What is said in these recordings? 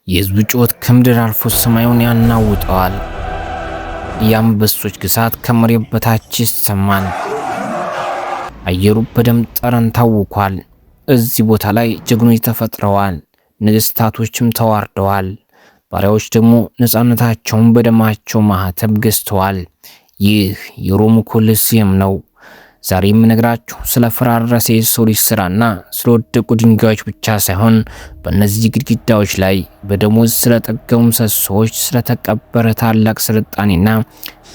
የሕዝቡ ጩኸት ከምድር አልፎ ሰማዩን ያናውጠዋል። የአንበሶች ግሳት ከመሬት በታች ይሰማል። አየሩ በደም ጠረን ታውኳል። እዚህ ቦታ ላይ ጀግኖች ተፈጥረዋል። ንግስታቶችም ተዋርደዋል። ባሪያዎች ደግሞ ነፃነታቸውን በደማቸው ማህተም ገዝተዋል። ይህ የሮም ኮሎሲየም ነው። ዛሬ የምነግራችሁ ስለ ፈራረሰ የሰው ልጅ ስራና ስለወደቁ ድንጋዮች ብቻ ሳይሆን በእነዚህ ግድግዳዎች ላይ በደሞዝ ስለጠገሙ ምሰሶዎች ስለተቀበረ ታላቅ ስልጣኔና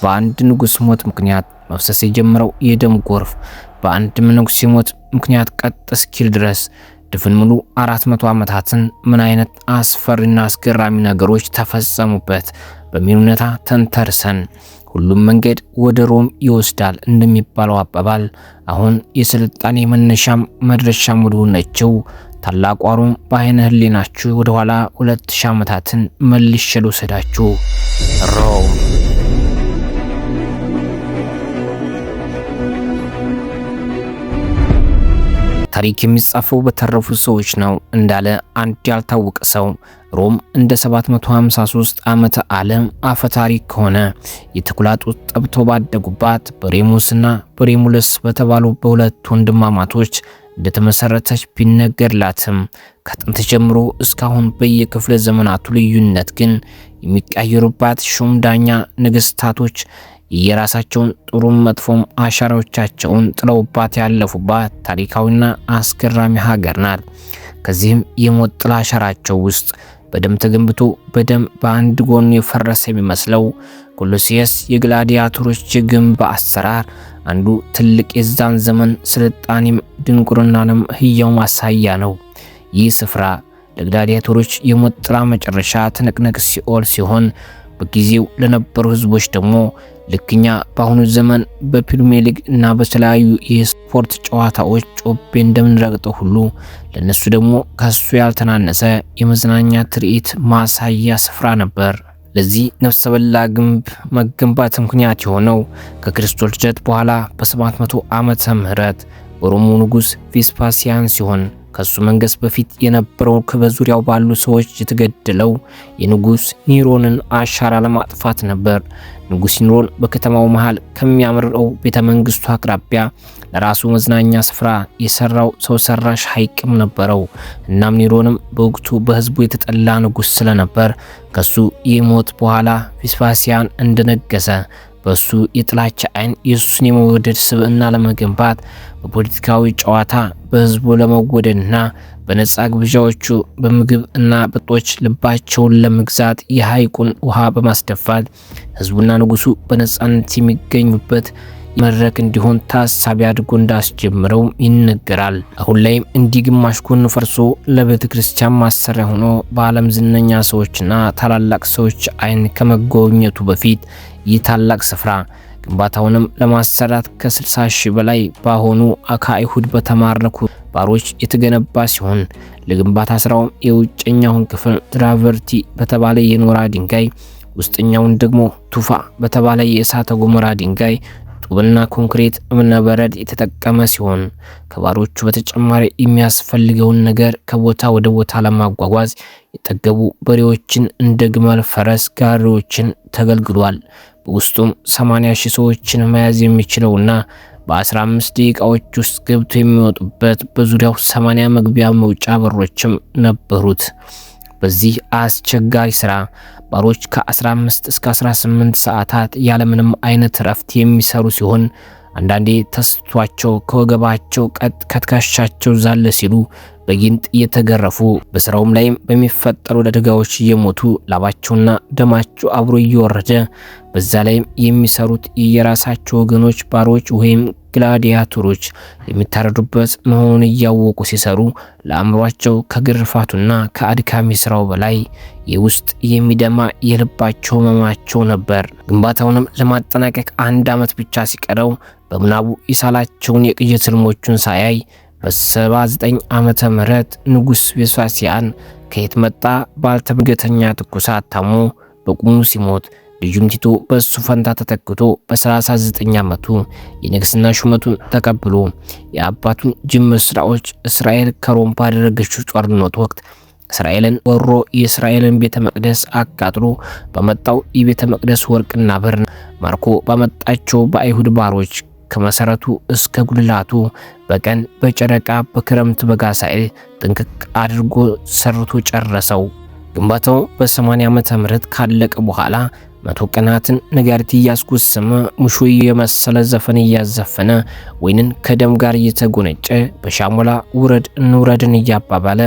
በአንድ ንጉስ ሞት ምክንያት መፍሰስ የጀመረው የደም ጎርፍ በአንድ መነኩሴ ሞት ምክንያት ቀጥ እስኪል ድረስ ድፍን ሙሉ 400 ዓመታትን ምን አይነት አስፈሪና አስገራሚ ነገሮች ተፈጸሙበት በሚል ሁኔታ ተንተርሰን ሁሉም መንገድ ወደ ሮም ይወስዳል እንደሚባለው አባባል አሁን የስልጣኔ መነሻም መድረሻም ወደ ሆነችው ታላቋ ሮም በአይነ ህሊናችሁ ወደ ኋላ 2000 ዓመታትን መልሼ ልውሰዳችሁ። ሮም ታሪክ የሚጻፈው በተረፉ ሰዎች ነው እንዳለ አንድ ያልታወቀ ሰው ሮም እንደ 753 ዓመተ ዓለም አፈ ታሪክ ከሆነ የተኩላ ጡት ጠብቶ ባደጉባት በሬሙስና በሬሙለስ በተባሉ በሁለት ወንድማማቶች እንደተመሰረተች ቢነገርላትም ከጥንት ጀምሮ እስካሁን በየክፍለ ዘመናቱ ልዩነት ግን የሚቀየሩባት ሹም ዳኛ ነገስታቶች የራሳቸውን ጥሩም መጥፎም አሻራዎቻቸውን ጥለውባት ያለፉባት ታሪካዊና አስገራሚ ሀገር ናት። ከዚህም የሞት ጥላ አሻራቸው ውስጥ በደም ተገንብቶ በደም በአንድ ጎኑ የፈረሰ የሚመስለው ኮሎሲየስ የግላዲያቶሮች የግንብ አሰራር አንዱ ትልቅ የዛን ዘመን ስልጣኔም ድንቁርናንም ህያው ማሳያ ነው። ይህ ስፍራ ለግላዲያቶሮች የሞት ጥላ መጨረሻ ትንቅንቅ ሲኦል ሲሆን በጊዜው ለነበሩ ህዝቦች ደግሞ ልክኛ በአሁኑ ዘመን በፕሪሚየር ሊግ እና በተለያዩ የስፖርት ጨዋታዎች ጮቤ እንደምንረግጠው ሁሉ ለነሱ ደግሞ ከሱ ያልተናነሰ የመዝናኛ ትርኢት ማሳያ ስፍራ ነበር። ለዚህ ነፍሰ በላ ግንብ መገንባት ምክንያት የሆነው ከክርስቶስ ልደት በኋላ በ700 ዓመተ ምህረት በሮሙ ንጉስ ቬስፓሲያን ሲሆን ከሱ መንገስ በፊት የነበረው በዙሪያው ባሉ ሰዎች የተገደለው የንጉስ ኒሮንን አሻራ ለማጥፋት ነበር። ንጉስ ኒሮን በከተማው መሃል ከሚያምረው ቤተመንግስቱ አቅራቢያ ለራሱ መዝናኛ ስፍራ የሰራው ሰው ሰራሽ ሐይቅም ነበረው። እናም ኒሮንም በወቅቱ በህዝቡ የተጠላ ንጉስ ስለነበር ከሱ የሞት በኋላ ቬስፓሲያን እንደነገሰ በሱ የጥላቻ አይን ኢየሱስን የመወደድ ስብዕና ለመገንባት በፖለቲካዊ ጨዋታ በህዝቡ ለመወደድና በነጻ ግብዣዎቹ በምግብ እና በጦች ልባቸውን ለመግዛት የሐይቁን ውሃ በማስደፋት ህዝቡና ንጉሱ በነጻነት የሚገኙበት መድረክ እንዲሆን ታሳቢ አድርጎ እንዳስጀምረው ይነገራል። አሁን ላይም እንዲህ ግማሽ ጎኑ ፈርሶ ለቤተ ክርስቲያን ማሰሪያ ሆኖ በዓለም ዝነኛ ሰዎችና ታላላቅ ሰዎች አይን ከመጎብኘቱ በፊት ይህ ታላቅ ስፍራ ግንባታውንም ለማሰራት ከ60 ሺህ በላይ ባሆኑ ከአይሁድ በተማረኩ ባሮች የተገነባ ሲሆን ለግንባታ ስራውም የውጨኛውን ክፍል ትራቨርቲ በተባለ የኖራ ድንጋይ፣ ውስጠኛውን ደግሞ ቱፋ በተባለ የእሳተ ገሞራ ድንጋይ፣ ጡብና ኮንክሪት እብነበረድ የተጠቀመ ሲሆን ከባሮቹ በተጨማሪ የሚያስፈልገውን ነገር ከቦታ ወደ ቦታ ለማጓጓዝ የጠገቡ በሬዎችን እንደ ግመል፣ ፈረስ ጋሪዎችን ተገልግሏል። በውስጡም 80 ሺህ ሰዎችን መያዝ የሚችለውና በ15 ደቂቃዎች ውስጥ ገብቶ የሚወጡበት በዙሪያው 80 መግቢያ መውጫ በሮችም ነበሩት። በዚህ አስቸጋሪ ስራ ባሮች ከ15 እስከ 18 ሰዓታት ያለምንም አይነት ረፍት የሚሰሩ ሲሆን አንዳንዴ ተስቷቸው ከወገባቸው ከትከሻቸው ዛለ ሲሉ በጊንጥ እየተገረፉ በስራውም ላይም በሚፈጠሩ አደጋዎች እየሞቱ ላባቸውና ደማቸው አብሮ እየወረደ በዛ ላይም የሚሰሩት የራሳቸው ወገኖች ባሮች ወይም ግላዲያቶሮች የሚታረዱበት መሆኑን እያወቁ ሲሰሩ ለአእምሯቸው ከግርፋቱና ከአድካሚ ስራው በላይ የውስጥ የሚደማ የልባቸው መማቸው ነበር። ግንባታውንም ለማጠናቀቅ 1 ዓመት ብቻ ሲቀረው በምናቡ የሳላቸውን የቅዠት ህልሞቹን ሳያይ በ79 ዓመተ ምህረት ንጉስ ቬስፓሲያን ከየት መጣ ባልተመገተኛ ትኩሳት ታሞ በቁሙ ሲሞት ልጁም ቲቶ በሱ ፈንታ ተተክቶ በ39 ዓመቱ የንግስና ሹመቱን ተቀብሎ የአባቱን ጅምር ስራዎች እስራኤል ከሮም ባደረገችው ጦርነት ወቅት እስራኤልን ወሮ የእስራኤልን ቤተ መቅደስ አቃጥሎ በመጣው የቤተ መቅደስ ወርቅና ብር ማርኮ ባመጣቸው በአይሁድ ባሮች ከመሰረቱ እስከ ጉልላቱ በቀን በጨረቃ በክረምት በጋ ሳይል ጥንቅቅ አድርጎ ሰርቶ ጨረሰው። ግንባታው በ80 ዓመተ ምህረት ካለቀ በኋላ 100 ቀናትን ነጋሪት እያስጎሰመ ሙሾ የመሰለ ዘፈን እያዘፈነ ወይንን ከደም ጋር እየተጎነጨ በሻሞላ ውረድ እንውረድን እያባባለ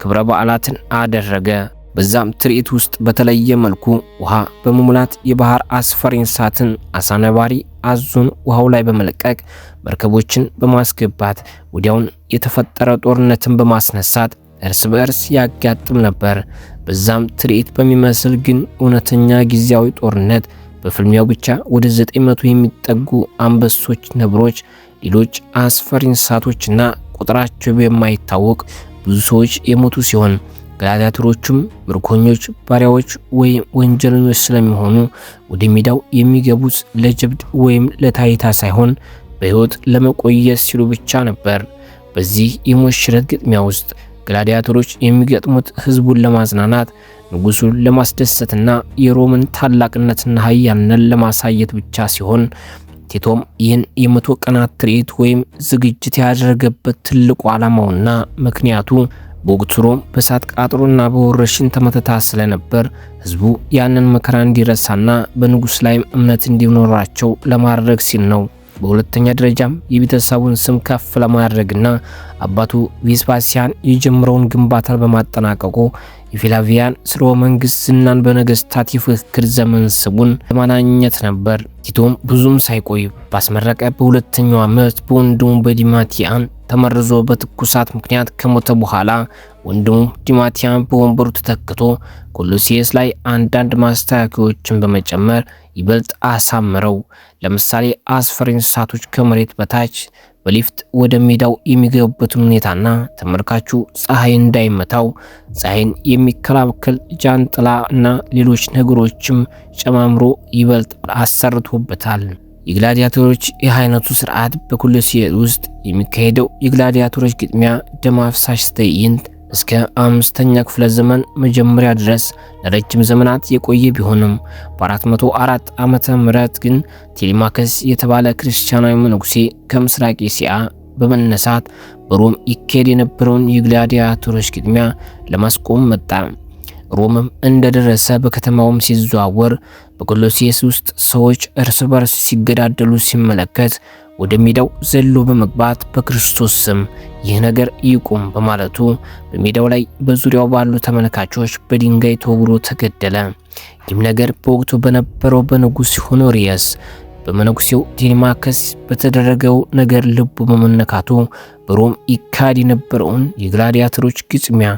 ክብረ በዓላትን አደረገ። በዛም ትርኢት ውስጥ በተለየ መልኩ ውሃ በመሙላት የባህር አስፈሪ እንስሳትን አሳነባሪ አዞን ውሃው ላይ በመለቀቅ መርከቦችን በማስገባት ወዲያውን የተፈጠረ ጦርነትን በማስነሳት እርስ በእርስ ያጋጥም ነበር። በዛም ትርኢት በሚመስል ግን እውነተኛ ጊዜያዊ ጦርነት በፍልሚያው ብቻ ወደ 900 የሚጠጉ አንበሶች፣ ነብሮች፣ ሌሎች አስፈሪ እንስሳቶችና ቁጥራቸው የማይታወቅ ብዙ ሰዎች የሞቱ ሲሆን ግላዲያተሮቹም ምርኮኞች፣ ባሪያዎች ወይም ወንጀለኞች ስለሚሆኑ ወደ ሜዳው የሚገቡት ለጀብድ ወይም ለታይታ ሳይሆን በሕይወት ለመቆየት ሲሉ ብቻ ነበር። በዚህ የሞት ሽረት ግጥሚያ ውስጥ ግላዲያተሮች የሚገጥሙት ህዝቡን ለማዝናናት፣ ንጉሱን ለማስደሰትና የሮምን ታላቅነትና ኃያልነት ለማሳየት ብቻ ሲሆን ቲቶም ይህን የ100 ቀናት ትርኢት ወይም ዝግጅት ያደረገበት ትልቁ ዓላማውና ምክንያቱ በወቅቱ ሮም በእሳት ቃጠሎና በወረርሽኝ ተመትታ ስለነበር ህዝቡ ያንን መከራ እንዲረሳና በንጉስ ላይም እምነት እንዲኖራቸው ለማድረግ ሲል ነው። በሁለተኛ ደረጃም የቤተሰቡን ስም ከፍ ለማድረግና አባቱ ቬስፓሲያን የጀመረውን ግንባታ በማጠናቀቁ የፍላቪያን ስርወ መንግስት ዝናን በነገስታት የፍክክር ዘመን ስሙን ለማናኘት ነበር። ቲቶም ብዙም ሳይቆይ ባስመረቀ በሁለተኛው ዓመት በወንድሙ በዲማቲያን ተመርዞ በትኩሳት ምክንያት ከሞተ በኋላ ወንድሙ ዲማቲያን በወንበሩ ተተክቶ ኮሎሲየስ ላይ አንዳንድ ማስተካከያዎችን በመጨመር ይበልጥ አሳምረው። ለምሳሌ አስፈሪ እንስሳቶች ከመሬት በታች በሊፍት ወደ ሜዳው የሚገቡበትን ሁኔታና ተመልካቹ ፀሐይ እንዳይመታው ፀሐይን የሚከላከል ጃንጥላ እና ሌሎች ነገሮችም ጨማምሮ ይበልጥ አሰርቶበታል። የግላዲያተሮች የሃይነቱ ስርዓት በኮሎሲየስ ውስጥ የሚካሄደው የግላዲያተሮች ግጥሚያ ደም አፍሳሽ ትዕይንት እስከ 5ኛ ክፍለ ዘመን መጀመሪያ ድረስ ለረጅም ዘመናት የቆየ ቢሆንም በ404 ዓመተ ምህረት ግን ቴሌማከስ የተባለ ክርስቲያናዊ መነኩሴ ከምስራቅ እስያ በመነሳት በሮም ይካሄድ የነበረውን የግላዲያተሮች ግጥሚያ ለማስቆም መጣ። ሮምም እንደደረሰ በከተማውም ሲዘዋወር በኮሎሲየስ ውስጥ ሰዎች እርስ በርስ ሲገዳደሉ ሲመለከት ወደ ሜዳው ዘሎ በመግባት በክርስቶስ ስም ይህ ነገር ይቁም በማለቱ በሜዳው ላይ በዙሪያው ባሉ ተመልካቾች በድንጋይ ተወግሮ ተገደለ። ይህም ነገር በወቅቱ በነበረው በንጉስ ሆኖሪየስ በመነኩሴው ቴሌማከስ በተደረገው ነገር ልቡ በመነካቱ በሮም ይካሄድ የነበረውን የግላዲያተሮች ግጥሚያ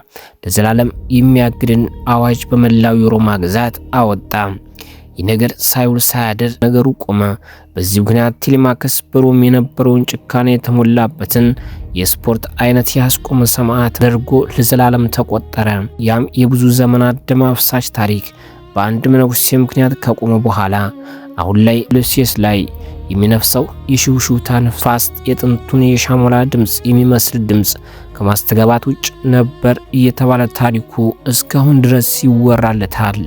ለዘላለም የሚያግድን አዋጅ በመላው የሮማ ግዛት አወጣ። ይህ ነገር ሳይውል ሳያድር ነገሩ ቆመ። በዚህ ምክንያት ቴሌማከስ በሮም የነበረውን ጭካኔ የተሞላበትን የስፖርት አይነት ያስቆመ ሰማዕት ተደርጎ ለዘላለም ተቆጠረ። ያም የብዙ ዘመናት ደም አፍሳሽ ታሪክ በአንድ መነኩሴ ምክንያት ከቆመ በኋላ አሁን ላይ ኮሎሲየስ ላይ የሚነፍሰው የሽውሽውታ ነፋስ የጥንቱን የሻሞላ ድምጽ የሚመስል ድምጽ ከማስተጋባት ውጭ ነበር እየተባለ ታሪኩ እስካሁን ድረስ ይወራለታል።